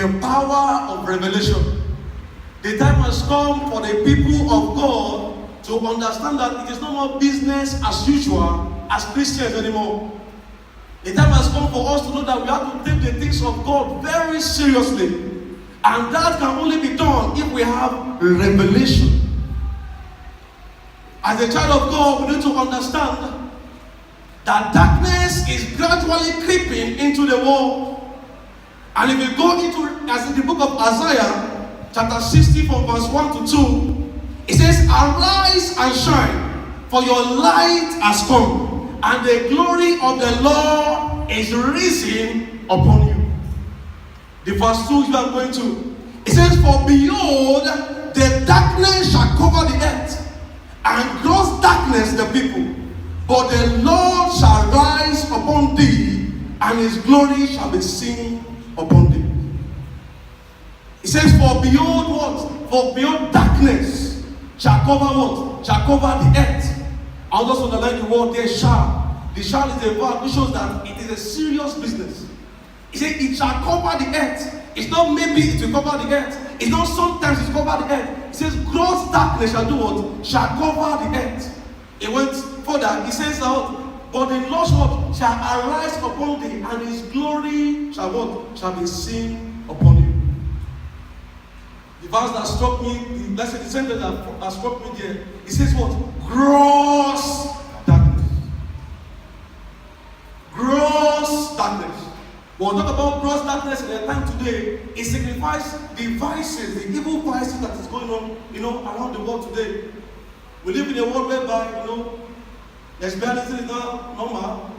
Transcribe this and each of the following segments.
The power of revelation. The time has come for the people of God to understand that it is no more business as usual as Christians anymore. The time has come for us to know that we have to take the things of God very seriously. And that can only be done if we have revelation. As a child of God, we need to understand that darkness is gradually creeping into the world. And if you go into, as in the book of Isaiah, chapter 60 from verse 1 to 2, it says, "Arise and shine, for your light has come, and the glory of the Lord is risen upon you." The verse 2 you are going to, it says, "For behold, the darkness shall cover the earth, and gross darkness the people. But the Lord shall rise upon thee, and his glory shall be seen upon thee." It says, "For behold what? For behold darkness shall cover what? Shall cover the earth." I'll just underline the word there, shall. The shall is a verb which shows that it is a serious business. He said, "It shall cover the earth." It's not maybe it will cover the earth. It's not sometimes it will cover the earth. It says, "Gross darkness shall do what? Shall cover the earth." It went further. It says, "But the Lord shall arise upon thee, and his glory shall what? Shall be seen upon you." The verse that struck me, the sentence that struck me there, it says what? Gross darkness. Gross darkness. When we talk about gross darkness in the time today, it signifies the vices, the evil vices that is going on, around the world today. We live in a world whereby, lesbianism is not normal.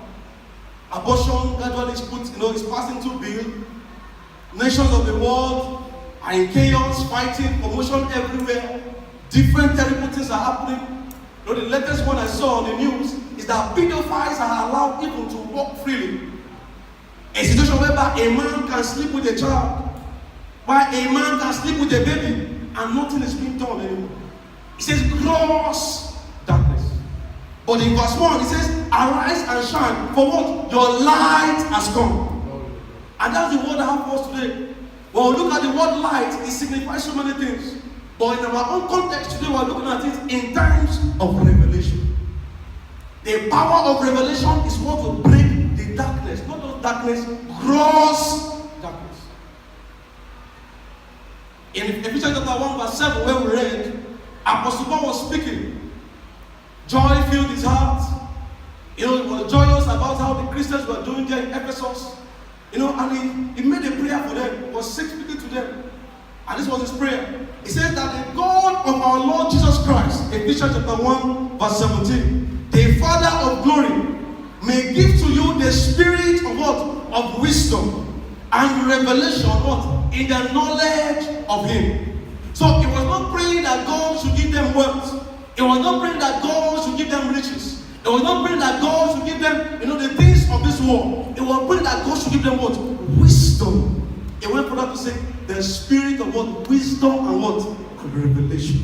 Abortion gradually is is passing through bill. Nations of the world are in chaos, fighting, promotion everywhere. Different terrible things are happening. The latest one I saw on the news is that pedophiles are allowed even to walk freely. A situation whereby a man can sleep with a child, while a man can sleep with a baby, and nothing is being done anymore. It says gross darkness. But in verse 1, it says, "Arise and shine, for what? Your light has come." And that's the word I have for us today. When we look at the word light, it signifies so many things. But in our own context today, we're looking at it in terms of revelation. The power of revelation is what will break the darkness. Not just darkness, gross darkness. In Ephesians chapter 1 verse 7, where we read, Apostle Paul was speaking. Joy filled his heart. He was joyous about how the Christians were doing there in Ephesus. And he made a prayer for them. He was speaking to them. And this was his prayer. He said that the God of our Lord Jesus Christ, Ephesians chapter 1 verse 17, the Father of glory, may give to you the spirit of what? Of wisdom and revelation, what? In the knowledge of him. So he was not praying that God should give them wealth. He was not praying that God should give them riches. He was not praying that God should give them, the things of this world. He was praying that God should give them what? Wisdom. He went further to say, the spirit of what? Wisdom and what? And revelation.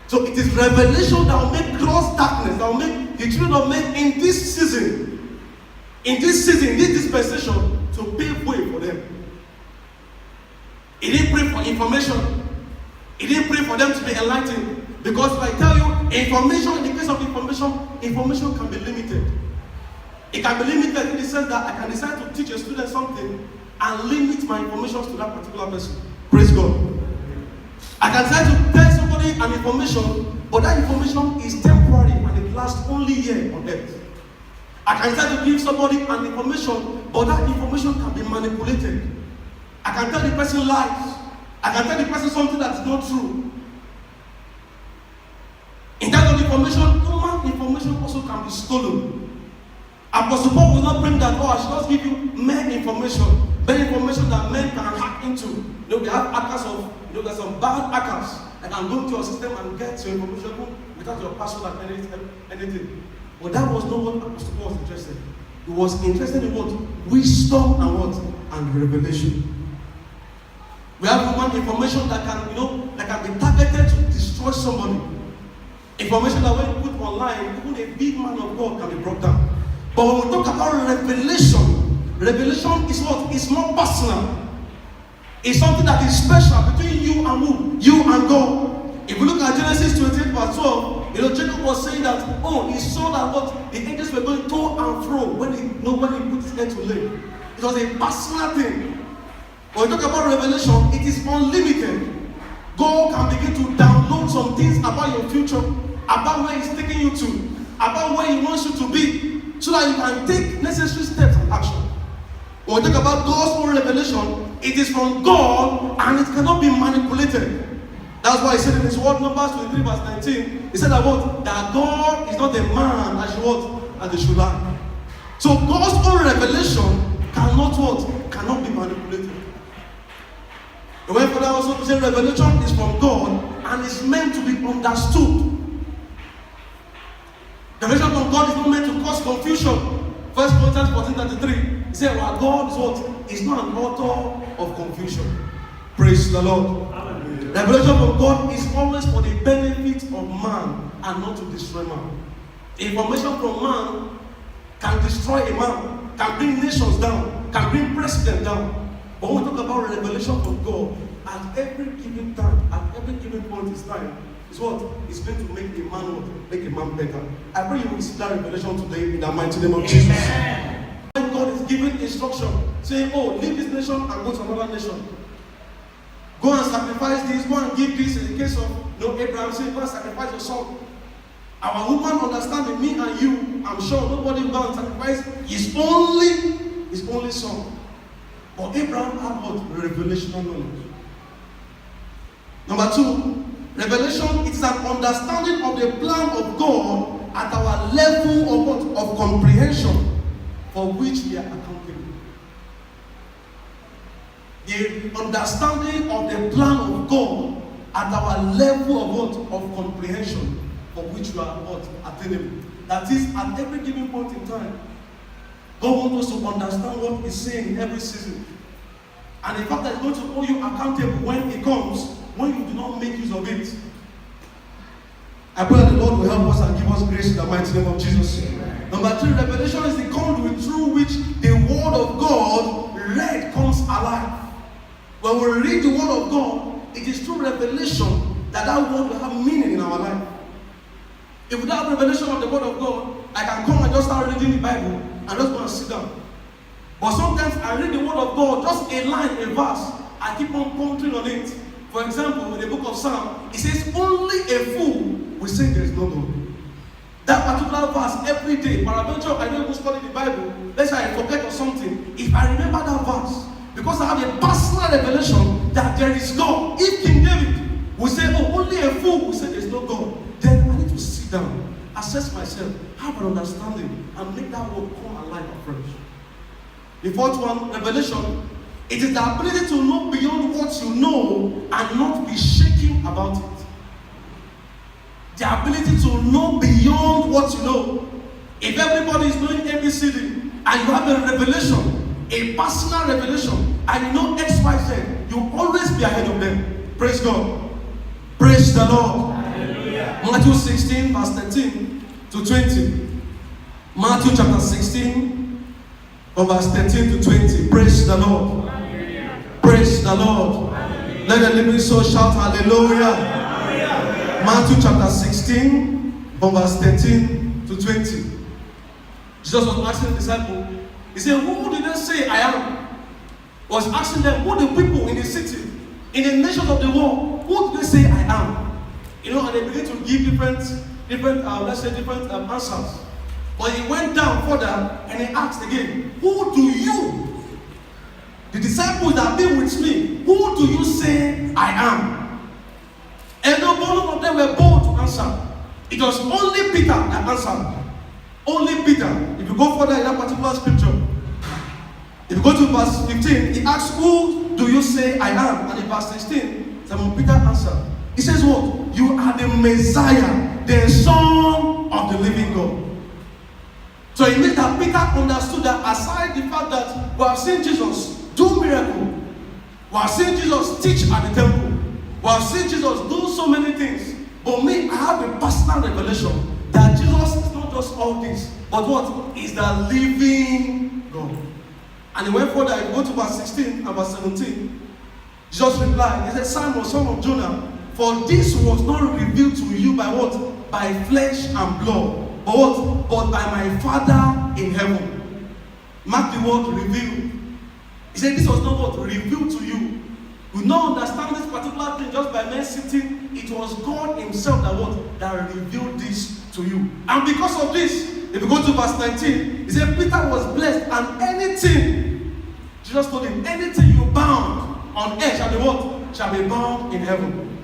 So it is revelation that will make gross darkness, that will make the children of men in this season, in this dispensation, to pave way for them. He didn't pray for information. He didn't pray for them to be enlightened. Because if I tell you, information, in the case of information can be limited. It can be limited in the sense that I can decide to teach a student something and limit my information to that particular person. Praise God. I can decide to tell somebody an information, but that information is temporary and it lasts only here on earth. I can decide to give somebody an information, but that information can be manipulated. I can tell the person lies. I can tell the person something that's not true. In terms of information, human information also can be stolen. Apostle Paul will not bring that, I should just give you mere information that men can hack into. We have hackers there's some bad hackers that can go into your system and get your information without your password and anything. But that was not what Apostle Paul was interested in. He was interested in what? Wisdom and what? And revelation. We have human information that can be targeted to destroy somebody. Information that when you put online, even a big man of God can be brought down. But when we talk about revelation is what? It's more personal. It's something that is special between you and who? You and God. If you look at Genesis 28 verse 12, Jacob was saying that, he saw that what the angels were going to and fro when he put his head to lay. It was a personal thing. When we talk about revelation, it is unlimited. God can begin to download some things about your future, about where He's taking you to, about where He wants you to be, so that you can take necessary steps and action. When we talk about God's own revelation, it is from God and it cannot be manipulated. That's why He said in His word, Numbers 23 verse 19, He said that what? That God is not a man as you what? And they should lie. So God's own revelation cannot what? Cannot be manipulated. The way Father also to say revelation is from God and is meant to be understood. The revelation from God is not meant to cause confusion. 1 Corinthians 14:33. He said, well, God is what? Is not an author of confusion. Praise the Lord. Amen. Revelation from God is always for the benefit of man and not to destroy man. Information from man can destroy a man, can bring nations down, can bring presidents down. But when we talk about revelation from God, at every given time, at every given point in time, is what? It's meant to make a man what? Make a man better. I pray you will see that revelation today in the mighty name of Jesus. When God is giving instruction, saying, leave this nation and go to another nation. Go and sacrifice this, go and give this. In the case of Abraham saying, go and sacrifice your son. Our woman understanding, me and you, I'm sure nobody will go and sacrifice his only son. But Abraham had what? Revelational knowledge. Number 2, revelation is an understanding of the plan of God at our level of comprehension for which we are accountable. The understanding of the plan of God at our level of comprehension for which we are attainable. That is, at every given point in time, God wants us to understand what He's saying in every season. And the fact that He's going to hold you accountable when it comes, when you do not make use of it. I pray that the Lord will help us and give us grace in the mighty name of Jesus. Number 3, revelation is the conduit through which the word of God read comes alive. When we read the word of God, it is through revelation that word will have meaning in our life. If without revelation of the word of God, I can come and just start reading the Bible and just go and sit down. But sometimes I read the word of God, just a line, a verse, I keep on pondering on it. For example, in the book of Psalm, it says, only a fool will say there is no God. That particular verse, every day, peradventure, I don't even study the Bible, let's say I forget or something, if I remember that verse, because I have a personal revelation that there is God. If King David will say, only a fool will say there is no God, then I need to sit down, assess myself, have an understanding, and make that word come alive afresh. The 4th one, revelation, it is the ability to know beyond what you know and not be shaken about it. The ability to know beyond what you know. If everybody is knowing ABCD and you have a revelation, a personal revelation, and you know X, Y, Z, you always be ahead of them. Praise God. Praise the Lord. Hallelujah. Matthew 16, verse 13 to 20. Matthew chapter 16, from verse 13 to 20. Praise the Lord. Hallelujah. Praise the Lord. Hallelujah. Let the living soul shout hallelujah. Hallelujah. Matthew chapter 16, from verse 13 to 20. Jesus was asking the disciples, He said, who did they say I am? Was asking them, who the people in the city, in the nations of the world, who did they say I am? And they began to give different answers. But he went down further and he asked again, who do you, the disciples that have been with me, who do you say I am? And none of them were bold to answer. It was only Peter that answered. Only Peter. If you go further in that particular scripture, if you go to verse 15, he asks, who do you say I am? And in verse 16, Simon Peter answered. He says what? You are the Messiah, the Son of the living God. So it means that Peter understood that aside the fact that we have seen Jesus do miracles, we have seen Jesus teach at the temple, we have seen Jesus do so many things, but me, I have a personal revelation that Jesus is not just all this, but what? Is the living God. And he went further, if you go to verse 16 and verse 17, Jesus replied, he said, Simon, son of Jonah, for this was not revealed to you by what? By flesh and blood. But what? But by my Father in heaven. Mark the word revealed. He said this was not what? Revealed to you. We don't understand this particular thing just by men sitting. It was God himself that what? That revealed this to you. And because of this, if you go to verse 19, he said Peter was blessed, and anything, Jesus told him, anything you bound on earth shall be what? Shall be bound in heaven.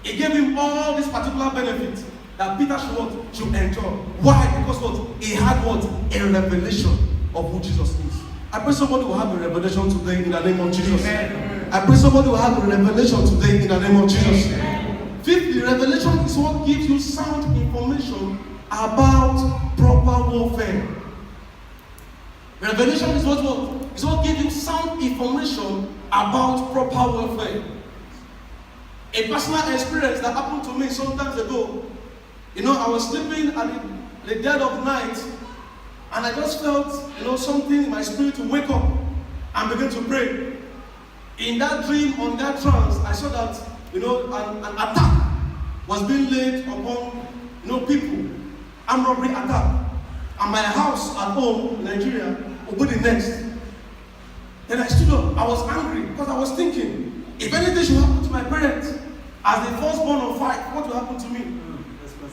He gave him all these particular benefits that Peter should what? Should enjoy. Why? Because what? He had what? A revelation of who Jesus is. I pray somebody will have a revelation today in the name of Jesus. Amen. I pray somebody will have a revelation today in the name of Jesus. Amen. Fifthly, revelation is what gives you sound information about proper warfare. Revelation is what gives you sound information about proper warfare. A personal experience that happened to me some times ago. You know, I was sleeping at the dead of night, and I just felt, something in my spirit to wake up and begin to pray. In that dream, on that trance, I saw that, an attack was being laid upon, people. Armed robbery attack. And my house at home in Nigeria will be the next. Then I stood up. I was angry because I was thinking, if anything should happen to my parents, as the firstborn of 5, what will happen to me?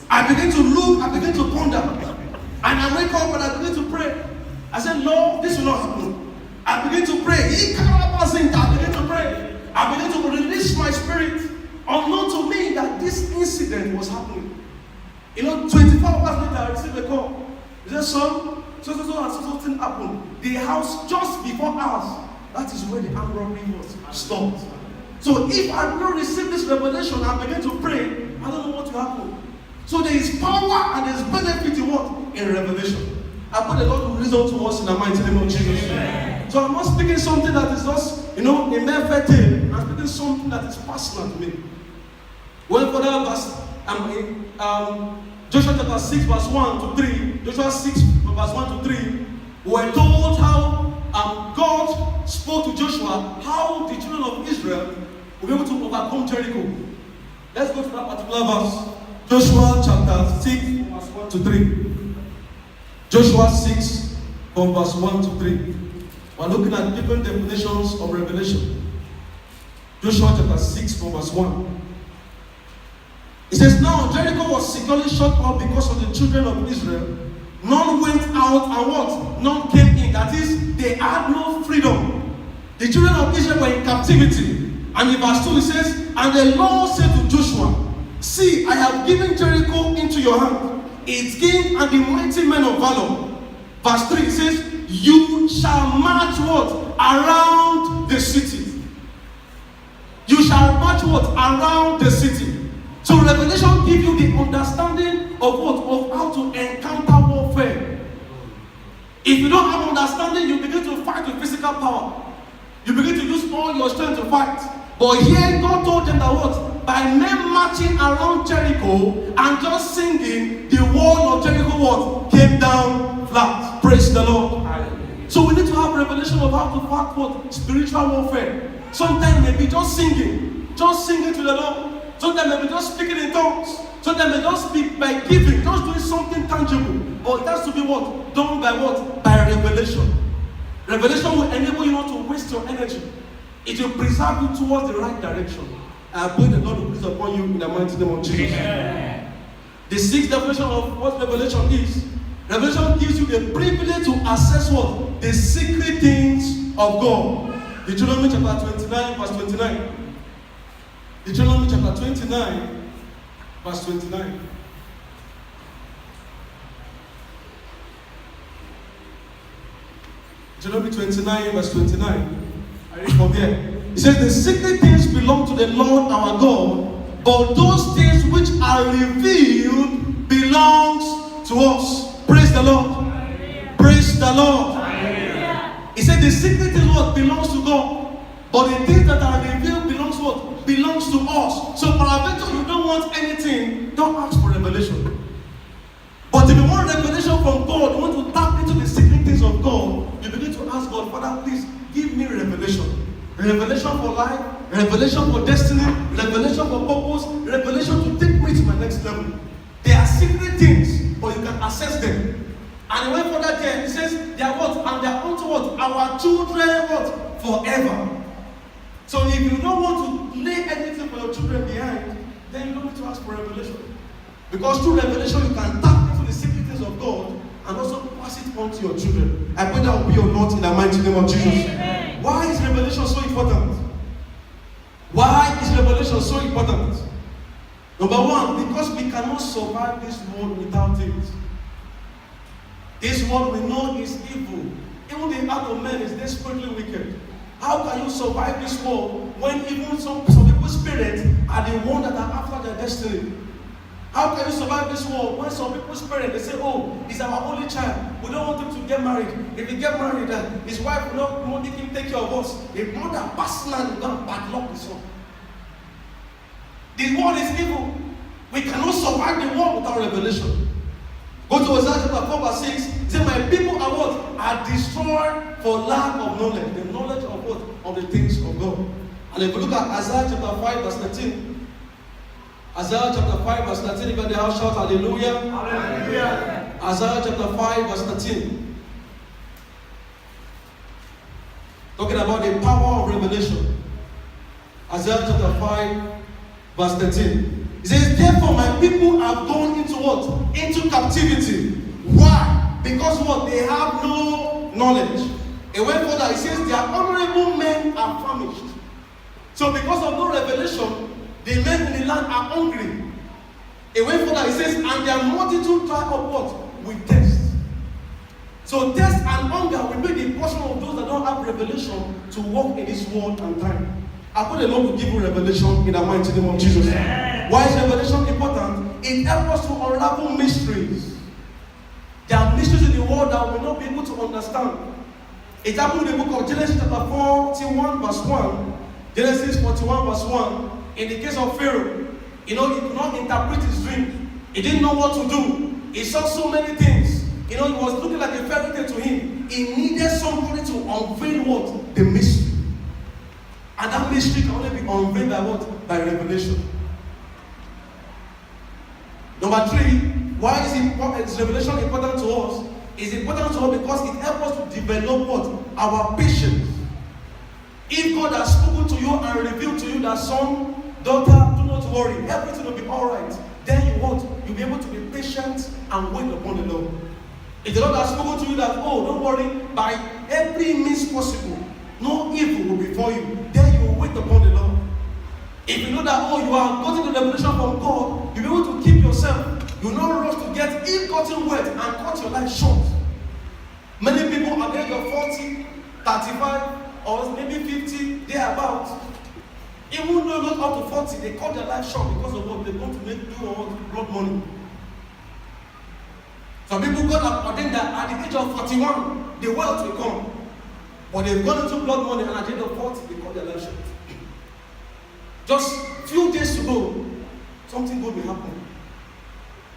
I begin to look, I begin to ponder. And I wake up and I begin to pray. I said, Lord, this will not happen. I begin to pray. I begin to pray. I begin to release my spirit, unknown to me that this incident was happening. 24 hours later, I received a call. He said, son, so thing happened. The house just before ours, that is where the armed robbery was stopped. So if I do not receive this revelation and begin to pray, I don't know what will happen. So there is power and there is benefit in what? In revelation. I pray the Lord will reveal to us in the mighty name of Jesus. Amen. So I'm not speaking something that is just, a mere fete. I'm speaking something that is personal to me. Well, for that verse, Joshua chapter 6 verse 1 to 3, Joshua 6 verse 1 to 3, we're told how God spoke to Joshua how the children of Israel will be able to overcome Jericho. Let's go to that particular verse. Joshua chapter 6 verse 1 to 3. Joshua 6 from verse 1 to 3. We're looking at different definitions of revelation. Joshua chapter 6 from verse 1. It says, now Jericho was securely shut up because of the children of Israel. None went out and what? None came in. That is, they had no freedom. The children of Israel were in captivity. And in verse 2 it says, and the Lord said to Joshua, see, I have given Jericho into your hand, its king and the mighty men of valor. Verse 3 it says, you shall march what? Around the city. You shall march what? Around the city. So revelation gives you the understanding of what? Of how to encounter warfare. If you don't have understanding, you begin to fight with physical power. You begin to use all your strength to fight. But here God told them that what? By men marching around Jericho and just singing, the wall of Jericho what? Came down flat. Praise the Lord. So we need to have revelation of how to fight what? Spiritual warfare. Sometimes maybe just singing to the Lord. Sometimes maybe just speaking in tongues. Sometimes maybe just speak by giving, just doing something tangible. But it has to be what? Done by what? By revelation. Revelation will enable you not to waste your energy. It will preserve you towards the right direction. I pray the Lord will please upon you in the mighty name of Jesus. Amen. The sixth definition of what revelation is. Revelation gives you the privilege to access what? The secret things of God. Deuteronomy chapter 29 verse 29. Deuteronomy chapter 29 verse 29. Deuteronomy 29 verse 29. I read from here. It says, the secret things belong to the Lord our God, but those things which are revealed belongs to us. Praise the Lord. Hallelujah. Praise the Lord. Hallelujah. He said the secret is what belongs to God, but the things that are revealed belongs to what? Belongs to us. So for a victor, you don't want anything, don't ask for revelation. But if you want revelation from God, you want to tap into the secret things of God, you begin to ask God, Father, please give me revelation. Revelation for life, revelation for destiny, revelation for purpose, revelation to take me to my next level. They are secret things, but you can access them. And he went further there, he says, they are what? And they are unto what? Our children, what? Forever. So if you don't want to lay anything for your children behind, then you don't need to ask for revelation. Because through revelation, you can tap into the secret things of God and also pass it on to your children. I pray that will be your note in the mighty name of Jesus. Amen. Why is revelation so important? Why is revelation so important? Number one, because we cannot survive this world without it. This world we know is evil. Even the heart of man is desperately wicked. How can you survive this world when even some people's spirits are the ones that are after their destiny? How can you survive this world when some people's parents, they say, oh, he's our only child. We don't want him to get married. If he get married, his wife will not make him take care of us. The mother personally will not padlock the son. The world is evil. We cannot survive the world without revelation. Go to Isaiah chapter 4 verse 6. It says, my people are what? Are destroyed for lack of knowledge. The knowledge of what? Of the things of God. And if you look at Isaiah chapter 5 verse 13, Isaiah chapter 5 verse 13, if the house shout hallelujah. Hallelujah. Isaiah chapter 5 verse 13. Talking about the power of revelation. Isaiah chapter 5 verse 13. It says, therefore my people have gone into what? Into captivity. Why? Because what? They have no knowledge. It went further. It says, their honorable men are famished. So because of no revelation, the men in the land are hungry. It went further. It says, and their multitude dry up what? With thirst. So thirst and hunger will be the portion of those that don't have revelation to walk in this world and time. I pray the Lord will give you revelation in the mighty name of Jesus. Amen. Why is revelation important? It helps us to unravel mysteries. There are mysteries in the world that we will not be able to understand. It happened in the book of Genesis chapter 41 verse 1. Genesis 41 verse 1. In the case of Pharaoh, he could not interpret his dream. He didn't know what to do. He saw so many things. It was looking like a fairy tale to him. He needed somebody to unveil what? The mystery. And that mystery can only be unveiled by what? By revelation. Number 3, why is revelation important to us? It's important to us because it helps us to develop what? Our patience. If God has spoken to you and revealed to you that son, daughter, do not worry, everything will be alright. Then you what? You'll be able to be patient and wait upon the Lord. If the Lord has spoken to you that, oh, don't worry, by every means possible, no evil will befall you, then you will wait upon the Lord. If you know that, oh, you are getting the revelation from God, you'll be able to keep yourself. You will not rush to get ill-gotten wealth and cut your life short. Many people at the age of 40, 35, or maybe 50, they are about. Even though not up to 40, they cut their life short because of what they want to do or blood money. Some people got ordained that at the age of 41, the wealth will come. But they've gone into blood money and at the age of 40, they cut their life short. Just a few days to go, something good will happen.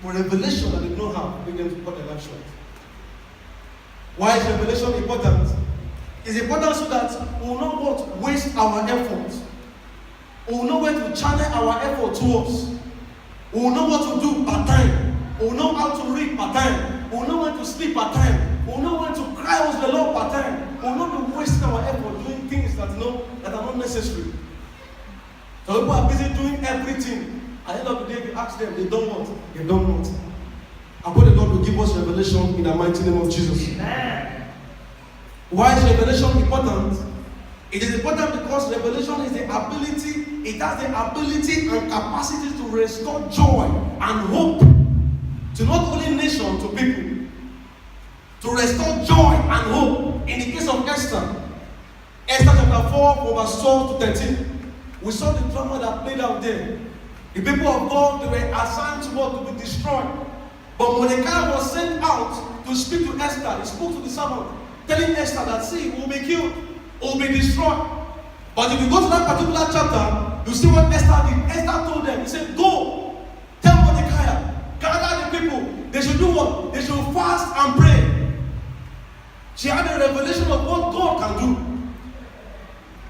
But revelation that they don't have, made them to cut their life short. Why is revelation important? It's important so that we will not want to waste our efforts. We will know where to channel our effort towards. We will know what to do part-time. We will know how to read part-time. We will know when to sleep part-time. We will know when to cry unto the Lord part-time. We will not be wasting our effort doing things that are not necessary. So people are busy doing everything. At the end of the day, we ask them, they don't want. They don't want. I pray the Lord will give us revelation in the mighty name of Jesus. Amen. Why is revelation important? It is important because revelation is the ability, it has the ability and capacity to restore joy and hope to not only nation, to people. To restore joy and hope. In the case of Esther, Esther chapter 4, verse 12 to 13. We saw the drama that played out there. The people of God, they were assigned to what? To be destroyed. But Mordecai was sent out to speak to Esther. He spoke to the servant, telling Esther that, see, we will be killed, we will be destroyed. But if you go to that particular chapter, you see what Esther did. Esther told them, he said, go, tell Mordecai, gather the people. They should do what? They should fast and pray. She had a revelation of what God can do.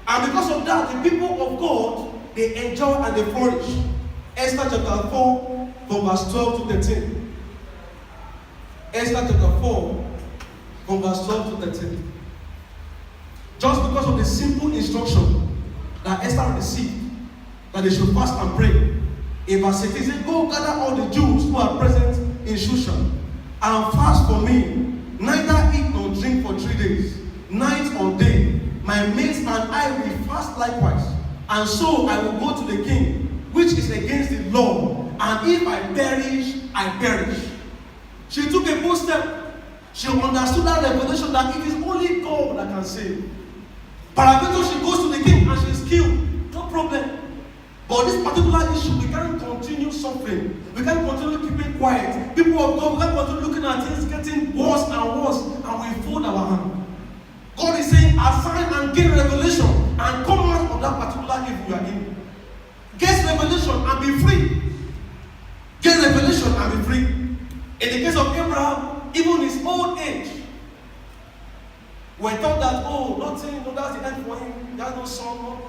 And because of that, the people of God, they enjoy and they flourish. Esther chapter 4, from verse 12 to 13. Esther chapter 4, from verse 12 to 13. Just because of the simple instruction that Esther received, that they should fast and pray. In verse 16, he said, go gather all the Jews who are present in Shushan, and fast for me, neither eat nor drink for 3 days, night or day. My mates and I will fast likewise, and so I will go to the king, which is against the law, and if I perish, I perish. She took a bold step. She understood that revelation that it is only God that can save. Parabeto, she goes to the king and she's killed. No problem. But this particular issue, we can't continue suffering. We can't continue keeping quiet. People of God, we can't continue looking at things getting worse and worse, and we fold our hand. God is saying, assign and gain revelation and come out of that particular evil you are in. Get revelation and be free. Get revelation and be free. In the case of Abraham, even his old age, we thought that, oh, nothing, no, that's the end for him. He has no son,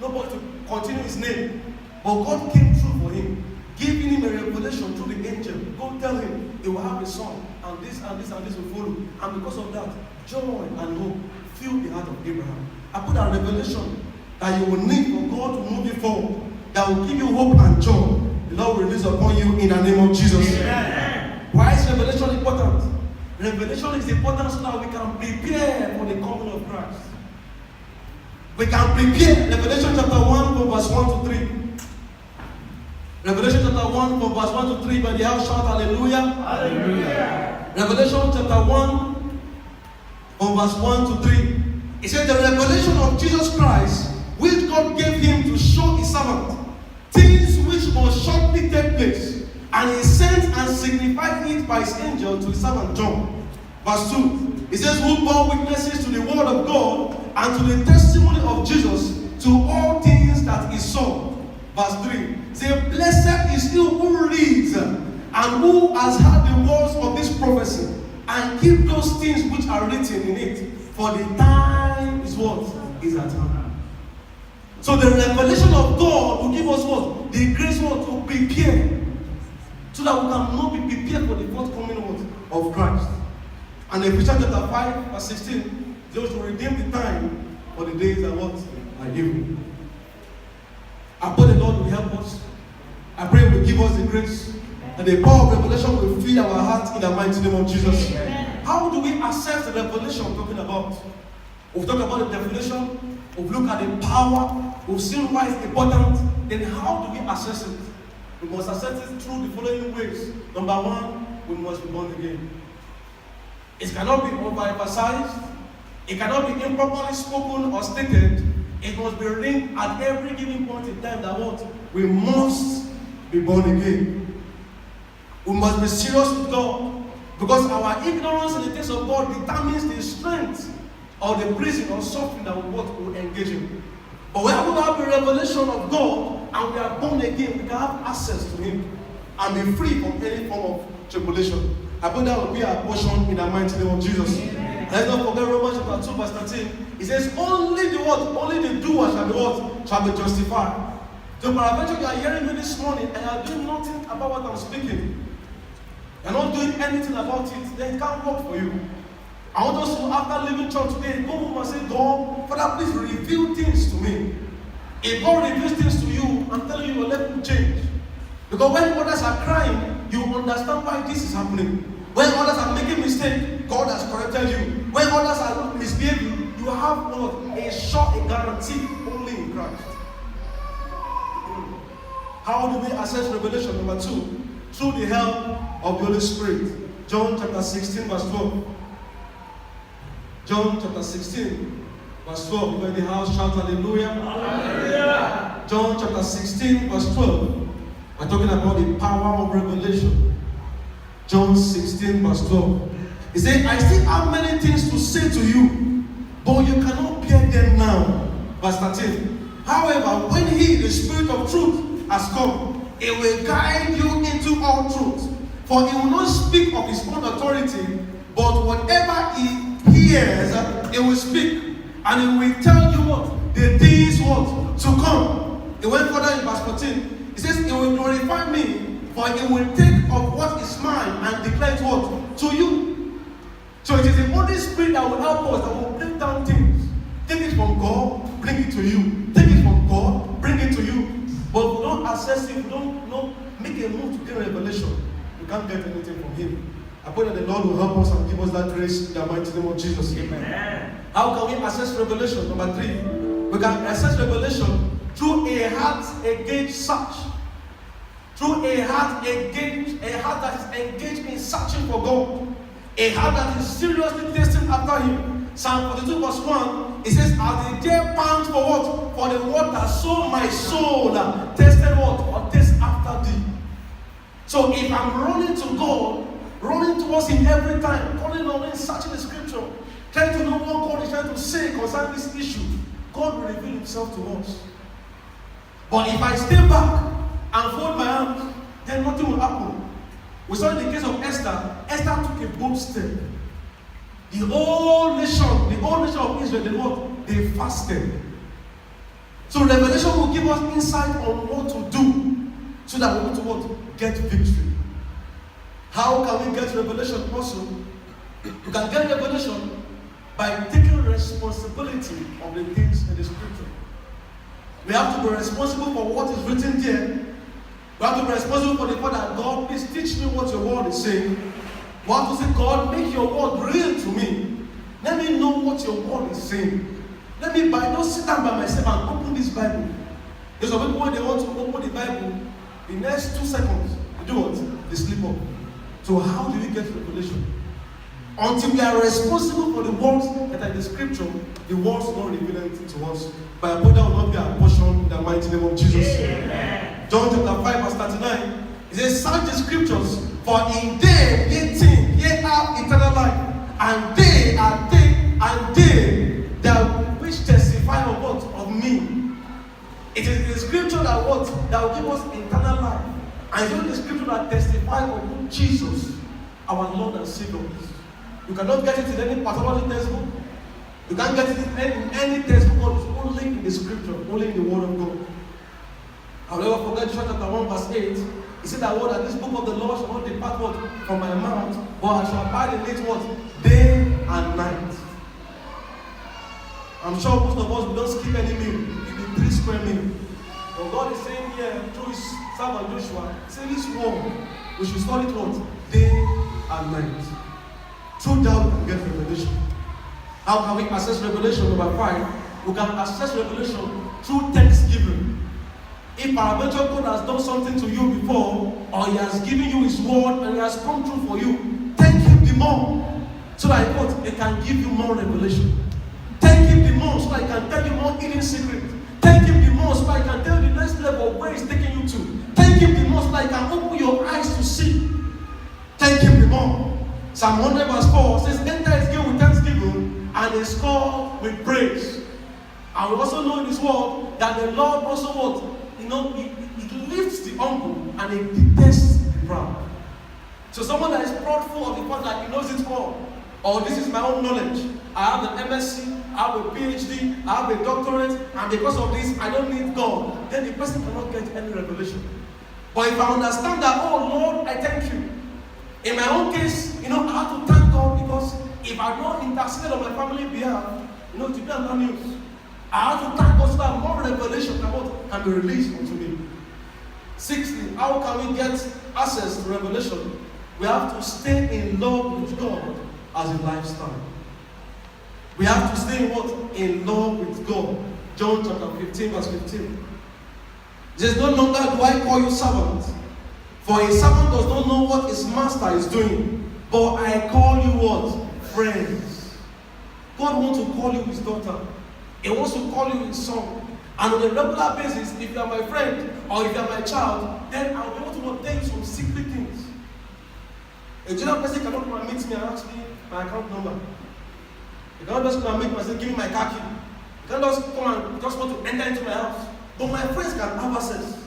nobody to continue his name. But God came through for him, giving him a revelation through the angel. Go tell him he will have a son, and this and this and this will follow. And because of that, joy and hope filled the heart of Abraham. I put a revelation that you will need for God to move you forward, that will give you hope and joy. The Lord will release upon you in the name of Jesus. Amen. Why is revelation important? Revelation is important so that we can prepare for the coming of Christ. We can prepare. Revelation chapter 1 from verse 1 to 3. Revelation chapter 1 from verse 1 to 3. By the house shout hallelujah. Hallelujah. Revelation chapter 1 from verse 1 to 3. It says the revelation of Jesus Christ, which God gave him to show his servant things which must shortly take place. And he sent and signified it by his angel to his servant John. Verse 2. It says, who bore witnesses to the word of God and to the testimony of Jesus, to all things that he saw. Verse 3. Say, blessed is he who reads and who has heard the words of this prophecy, and keep those things which are written in it, for the time is what? Is at hand. So the revelation of God will give us what? The grace what? To prepare. So that we can not be prepared for the forthcoming of Christ. And Ephesians chapter 5 verse 16, those who redeem the time, for the days are what? Are evil. I pray the Lord will help us. I pray He will give us the grace. And the power of revelation will fill our hearts in the mighty name of Jesus. Amen. How do we assess the revelation we're talking about? We've talked about the definition. We've looked at the power. We've seen why it's important. Then how do we assess it? We must assess it through the following ways. Number one, we must be born again. It cannot be overemphasized. It cannot be improperly spoken or stated. It must be written at every given point in time that what? We must be born again. We must be serious with God, because our ignorance in the things of God determines the strength or the prison or suffering that we engage in. But when we have a revelation of God and we are born again, we can have access to Him and be free from any form of tribulation. I believe that will be our portion in the mighty name of Jesus. Amen. Let's not forget Romans chapter 2 verse 13. It says, only the what? Only the doer shall be what? Shall be justified. So peradventure you are hearing me this morning and you are doing nothing about what I'm speaking. You're not doing anything about it, then it can't work for you. I want us to, after leaving church today, go home and say, God, Father, please reveal things to me. If God reveals things to you, I'm telling you, your life will change. Because when others are crying, you understand why this is happening. When others are making mistakes, God has corrected you. When others are misbehaving, you have what? A guarantee only in Christ. How do we access revelation? Number 2, through the help of the Holy Spirit. John chapter 16 verse 12. John chapter 16 verse 12. You in the house, shout hallelujah. Hallelujah. John chapter 16 verse 12. We're talking about the power of revelation. John 16 verse 12. He said, I still have many things to say to you, but you cannot bear them now. Verse 13. However, when He, the Spirit of truth, has come, He will guide you into all truth. For He will not speak of His own authority, but whatever He hears, He will speak. And He will tell you what? the things what? To come. He went further in verse 14. He says, He will glorify me, for He will take of what is mine and declare it what? To you. So it is the Holy Spirit that will help us, that will break down things. Take it from God, bring it to you. Take it from God, bring it to you. But we don't access it, we don't make a move to gain revelation. We can't get anything from Him. I pray that the Lord will help us and give us that grace in the mighty name of Jesus. Amen. How can we access revelation? Number 3, we can access revelation through a heart engaged search. Through a heart that is engaged in searching for God. A heart that is seriously testing after Him. Psalm 42 verse 1, it says, as the deer pants for what? For the water, so my soul tested what? Or taste after thee. So if I'm running to God, running towards Him every time, calling on Him, searching the scripture, trying to know what God is trying to say concerning this issue, God will reveal Himself to us. But if I stay back and fold my arms, then nothing will happen. We saw in the case of Esther. Esther took a bold step. The whole nation of Israel, they fasted. So revelation will give us insight on what to do so that we will what? Get victory. How can we get revelation also? You can get revelation by taking responsibility of the things in the scripture. We have to be responsible for what is written there. We have to be responsible for the fact that God, please teach me what your word is saying. We have to say, God, make your word real to me. Let me know what your word is saying. Let me don't sit down by myself and open this Bible. There's some people when they want to open the Bible, the next 2 seconds, they do what? They sleep up. So how do we get revelation? Until we are responsible for the words that are in the scripture, the words will not reveal anything to us. But I pray that will not be our portion in the mighty name of Jesus. Amen. John chapter 5 verse 39. It says, search the scriptures, for in them ye have eternal life, and they that which testify of what? Of me. It is the scripture that what? That will give us eternal life. And it's only the scripture that testifies of who Jesus, our Lord and Savior, is. You cannot get it in any pathology textbook. You can't get it in any textbook. It's only in the scripture, only in the word of God. I'll never forget John chapter 1 verse 8. He said that word, that this book of the Lord shall not depart what? From my mouth, but I shall abide in it what? Day and night. I'm sure most of us, we don't skip any meal. It will be 3 square meal. But God is saying here through His servant Joshua, say this word, we should study it what? Day and night. Through that we can get revelation. How can we access revelation? Number 5, we can access revelation through thanksgiving. If peradventure God has done something to you before, or He has given you His word and He has come through for you, thank Him the more, so that He can give you more revelation. Thank Him the more, so that He can tell you more hidden secret. Thank Him the more, so that He can tell you the next level of where He's taking you to. Thank Him the more, so that He can open your eyes to see. Thank Him the more. Psalm 100 verse 4 says, enter His gate with thanksgiving and His court with praise. And we also know in His word that the Lord also what? He lifts the humble and He detests the proud. So someone that is proudful of the fact that he knows it all, or this is my own knowledge, I have an MSc, I have a PhD, I have a doctorate, and because of this, I don't need God, then the person cannot get any revelation. But if I understand that, oh Lord, I thank you. In my own case, I have to thank God, because if I don't intercede on my family behalf, it will be another news. I have to thank God so that more revelation can be released unto me. 6th, how can we get access to revelation? We have to stay in love with God as a lifestyle. We have to stay in what? In love with God. John chapter 15 verse 15. It says, no longer do I call you servant, for a servant does not know what his master is doing, but I call you what? Friends. God wants to call you His daughter. He wants to call you His son. And on a regular basis, if you are my friend or if you are my child, then I'll be able to tell you some secret things. A general person cannot come and meet me and ask me my account number. You cannot just come and meet me and say, give me my car key. You cannot just come and just want to enter into my house. But my friends can have access.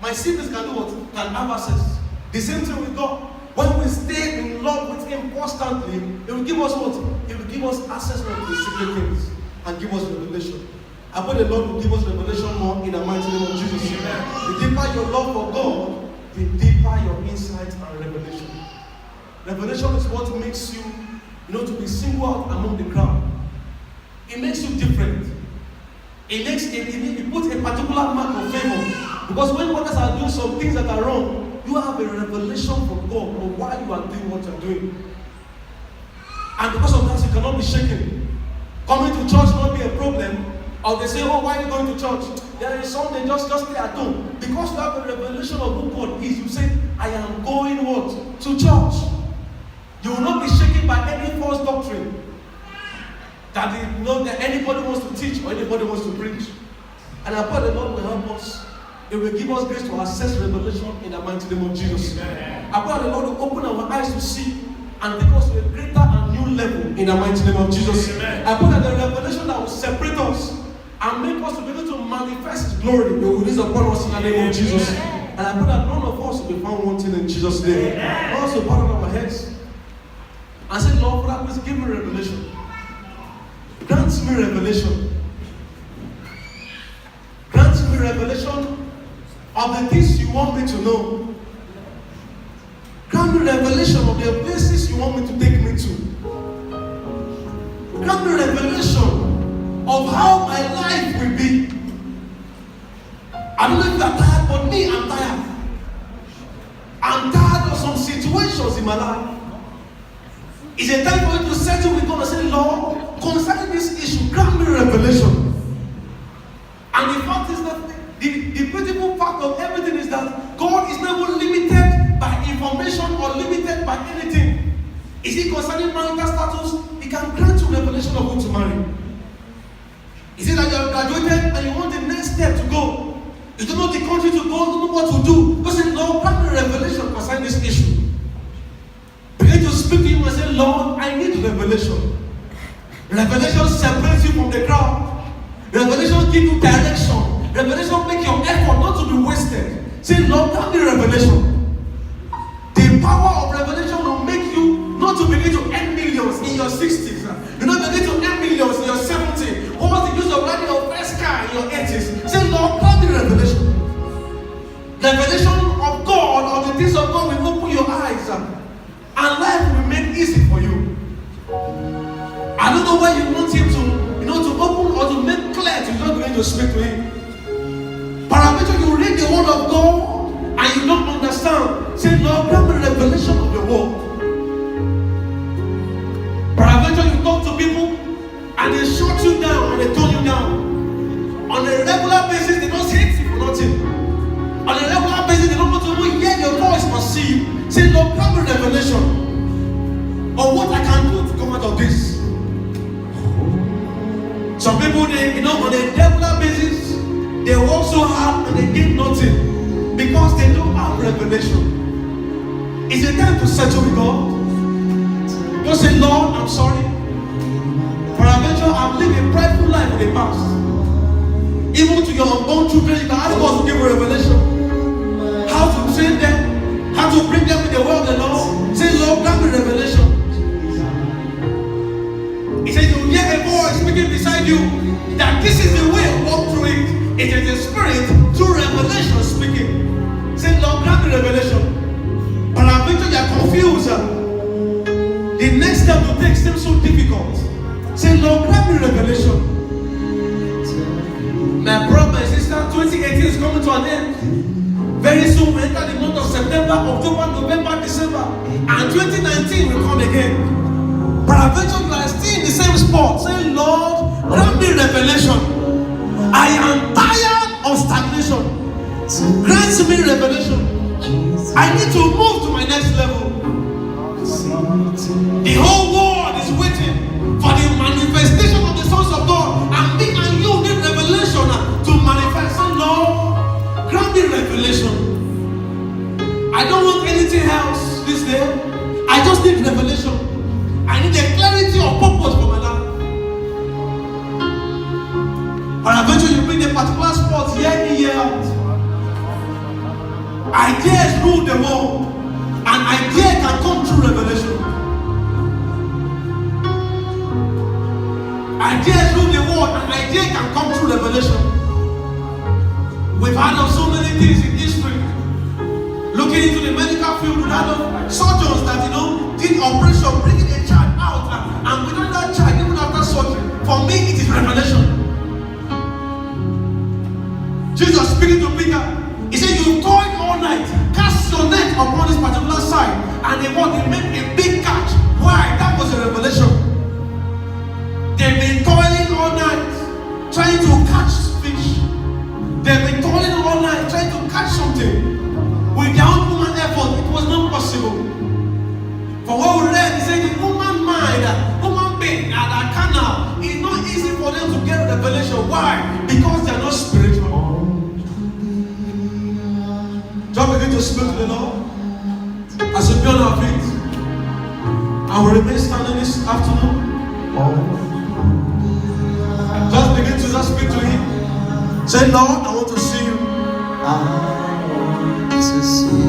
My siblings can do what? Can have access. The same thing with God. When we stay in love with Him constantly, He will give us what? He will give us access to the secret things and give us revelation. I pray the Lord will give us revelation more in the mighty name of Jesus. Amen. The deeper your love for God, the deeper your insight and revelation. Revelation is what makes you, to be singled out among the crowd. It makes you different. It puts a particular mark of favor. Because when others are doing some things that are wrong, you have a revelation from God of why you are doing what you are doing. And because of that, you cannot be shaken. Coming to church will not be a problem. Or they say, oh, why are you going to church? There is something, just stay at home. Because you have a revelation of who God is, you say, I am going what? To church. You will not be shaken by any false doctrine that anybody wants to teach or anybody wants to preach. And I pray the Lord will help us. It will give us grace to access revelation in the mighty name of Jesus. Amen. I pray the Lord will open our eyes to see and take us to a greater and new level in the mighty name of Jesus. Amen. I pray that the revelation that will separate us and make us to be able to manifest His glory will release upon us in the name of Jesus. And I pray that none of us will be found wanting in Jesus' name. Also, bow down our heads and say, Lord, Father, please give me revelation. Grant me revelation. Grant me revelation of the things you want me to know. Grant me revelation of the places you want me to take me to. Grant me revelation of how my life will be. I don't know if you are tired, but me, I'm tired. I'm tired of some situations in my life. It's a time for you to settle with God and say, Lord, concerning this issue, grant me revelation. And the fact is that the beautiful fact of everything is that God is never limited by information or limited by anything. Is it concerning marital status? He can grant you revelation of who to marry. Is it that you have graduated and you want the next step to go? You don't know the country to go, you don't know what to do. God said, Lord, grant me revelation concerning this issue. Begin to speak to Him and say, Lord, I need revelation. Revelation separates you from the crowd. Revelation gives you direction. Revelation makes your effort not to be wasted. Say, Lord, grant me revelation. The power of revelation will make you not to begin to earn millions in your 60s. You not begin to earn millions in your 70s. What was the use of riding your first car in your 80s? Say, Lord, grant me revelation. Revelation of God or the things of God will open your eyes. And life will be made easy for you. I don't know where you want Him to open or to make clear to you. Not going to speak to Him. Parameter, you read the word of God and you don't understand. Say, Lord, grant me revelation of your word. Parameter, you talk to people and they shut you down and they turn you down. On a regular basis, they don't hate you for nothing. On a regular basis, they don't want to hear your voice or see you. Say, Lord, grant me revelation of what I can do to come out of this. Some people, on a regular basis, they work so hard and they get nothing because they don't have revelation. It's a time to settle with God. Just say, Lord, I'm sorry. For adventure, I've lived a prideful life in the past. Even to your unborn children, you can ask God to give you revelation. How to train them, how to bring them in the way of the Lord. Say, Lord, grant me revelation. He said, you hear a voice speaking beside you, that this is the way, walk through it. It is the Spirit through revelation speaking. Say, Lord, grant me revelation. But I'm thinking you're confused. The next step to take seems so difficult. Say, Lord, grant me revelation. My brother, my sister, 2018 is coming to an end. Very soon we enter the month of September, October, November, December, and 2019 will come again. But eventually you are still in the same spot. Say, Lord, grant me revelation. I am tired of stagnation. Grant me revelation. I need to move to my next level. The whole world is waiting for the manifestation of the sons of God, and me and you need revelation to manifest. So, Lord, grant me revelation. I don't want anything else this day. I just need revelation. I need a clarity of purpose for my life. But eventually you bring a particular spot year in, year out. Ideas rule the world, and idea can come through revelation. Ideas rule the world, and idea can come through revelation. We've heard of so many things in history. Looking into the medical field, we've heard of surgeons that did operation, bringing a child out, and without that child, even after surgery. For me, it is revelation. Jesus speaking to Peter, he said, "You toiled all night, cast your net upon this particular side, and they made a big catch." Why? That was a revelation. They've been toiling all night, trying to catch fish. They've been toiling all night, trying to catch something. With their own human effort, it was not possible. For what we read, he said the human mind, human being, and a canal, it's not easy for them to get revelation. Why? Because they are not spiritual. Just begin to speak to the Lord as we be on our feet. And we remain standing this afternoon. Just begin to just speak to Him. Say, "Lord, I want to see you."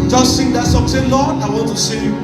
Just sing that song. Say, "Lord, I want to see you."